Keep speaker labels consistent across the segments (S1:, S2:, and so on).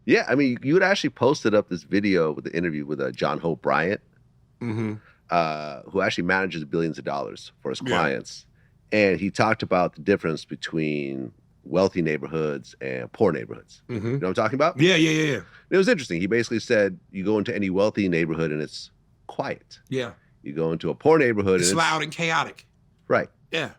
S1: Yeah, I mean, you had actually posted up this video with the interview with John Hope Bryant,
S2: Mm-hmm.
S1: who actually manages billions of dollars for his
S2: Yeah.
S1: clients. And he talked about the difference between wealthy neighborhoods and poor neighborhoods.
S2: Mm-hmm.
S1: You know what I'm talking about?
S2: Yeah.
S1: It was interesting. He basically said you go into any wealthy neighborhood and it's quiet.
S2: Yeah.
S1: You go into a poor neighborhood
S2: It's
S1: and
S2: loud and chaotic.
S1: right.
S2: Yeah.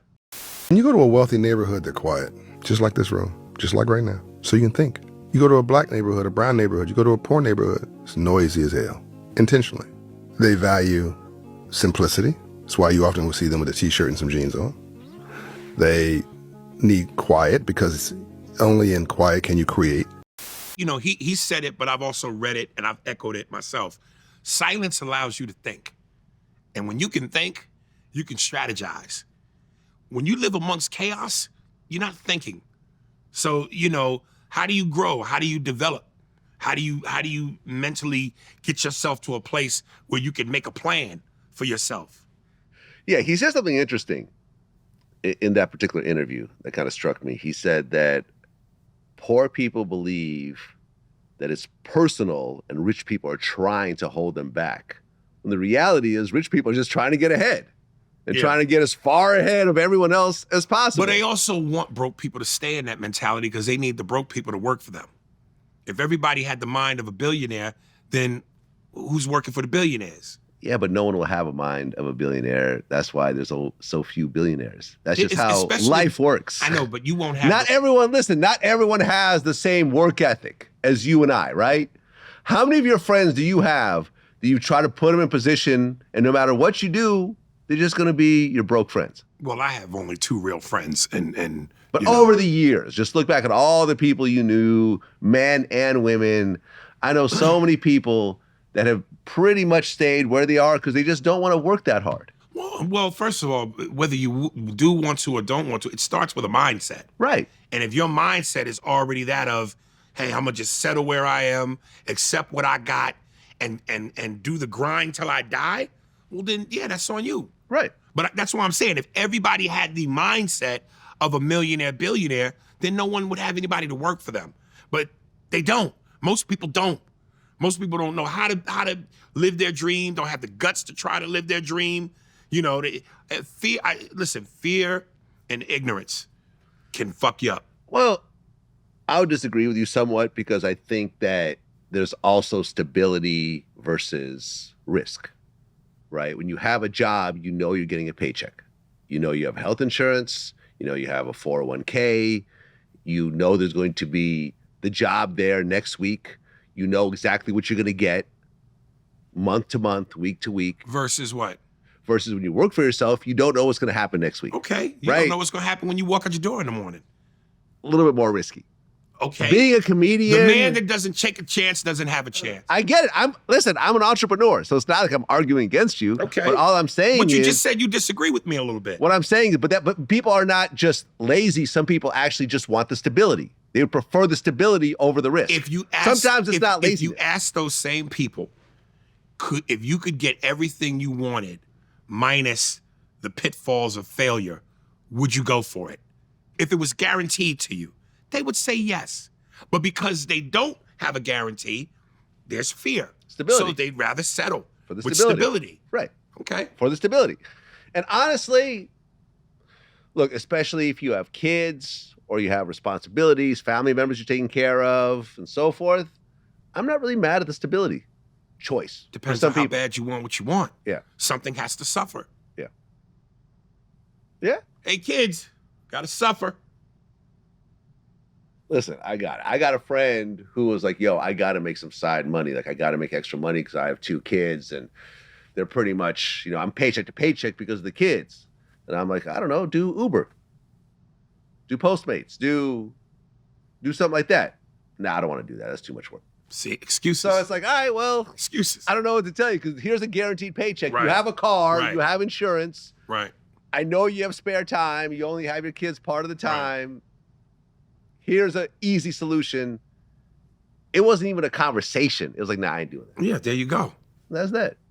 S3: When you go to a wealthy neighborhood, they're quiet, just like this room, just like right now, so you can think. You go to a black neighborhood, a brown neighborhood, you go to a poor neighborhood, it's noisy as hell, intentionally. They value simplicity. That's why you often will see them with a t-shirt and some jeans on. They need quiet because only in quiet can you create.
S2: You know, he said it, but I've also read it and I've echoed it myself. Silence allows you to think. And when you can think, you can strategize. When you live amongst chaos, you're not thinking. So, you know, how do you grow? How do you develop? How do you mentally get yourself to a place where you can make a plan for yourself?
S1: Yeah, he said something interesting in that particular interview that kind of struck me. He said that poor people believe that it's personal and rich people are trying to hold them back. When the reality is rich people are just trying to get ahead and trying to get as far ahead of everyone else as possible.
S2: But they also want broke people to stay in that mentality because they need the broke people to work for them. If everybody had the mind of a billionaire, then who's working for the billionaires?
S1: Yeah, but no one will have a mind of a billionaire. That's why there's so few billionaires. That's just how life works.
S2: I know, but you won't have...
S1: Not everyone has the same work ethic as you and I, right? How many of your friends do you have that you try to put them in position and no matter what you do, they're just going to be your broke friends?
S2: Well, I have only 2 real friends
S1: But over the years, just look back at all the people you knew, men and women. I know so many people that have pretty much stayed where they are because they just don't want to work that hard.
S2: Well, first of all, whether you do want to or don't want to, it starts with a mindset.
S1: Right.
S2: And if your mindset is already that of, hey, I'm gonna just settle where I am, accept what I got, and do the grind till I die, well then, yeah, that's on you.
S1: Right.
S2: But that's what I'm saying. If everybody had the mindset of a millionaire, billionaire, then no one would have anybody to work for them. But they don't. Most people don't. Most people don't know how to live their dream, don't have the guts to try to live their dream. You know, fear and ignorance can fuck you up.
S1: Well, I would disagree with you somewhat because I think that there's also stability versus risk, right? When you have a job, you know you're getting a paycheck. You know you have health insurance, you know you have a 401k, you know there's going to be the job there next week. You know exactly what you're going to get month to month, week to week.
S2: Versus what?
S1: Versus when you work for yourself, you don't know what's going to happen next week.
S2: Okay. You don't know what's going to happen when you walk out your door in the morning.
S1: A little bit more risky.
S2: Okay.
S1: Being a comedian.
S2: The man that doesn't take a chance doesn't have a chance.
S1: I get it. I'm an entrepreneur, so it's not like I'm arguing against you.
S2: Okay.
S1: But all I'm saying
S2: But you
S1: is,
S2: just said you disagree with me a little bit.
S1: What I'm saying is, but people are not just lazy. Some people actually just want the stability. They would prefer the stability over the risk. Sometimes it's not lazy.
S2: If you ask those same people, if you could get everything you wanted minus the pitfalls of failure, would you go for it? If it was guaranteed to you, they would say yes. But because they don't have a guarantee, there's fear.
S1: Stability.
S2: So they'd rather settle
S1: For the
S2: with
S1: stability.
S2: stability.
S1: Right.
S2: Okay.
S1: For the stability. And honestly, look, especially if you have kids or you have responsibilities, family members you're taking care of, and so forth, I'm not really mad at the stability choice.
S2: Depends on how bad you want what you want.
S1: Yeah.
S2: Something has to suffer.
S1: Yeah. Yeah.
S2: Hey, kids, gotta suffer.
S1: Listen, I got a friend who was like, yo, I got to make some side money. Like, I got to make extra money because I have 2 kids and they're pretty much, you know, I'm paycheck to paycheck because of the kids. And I'm like, I don't know, do Uber, do Postmates, do something like that. Nah, I don't want to do that. That's too much work.
S2: See, excuses.
S1: So it's like, all right, well,
S2: excuses.
S1: I don't know what to tell you because here's a guaranteed paycheck.
S2: Right.
S1: You have a car,
S2: Right.
S1: you have insurance.
S2: Right.
S1: I know you have spare time. You only have your kids part of the time. Right. Here's an easy solution. It wasn't even a conversation. It was like, nah, I ain't doing that.
S2: Yeah, there you go.
S1: That's that.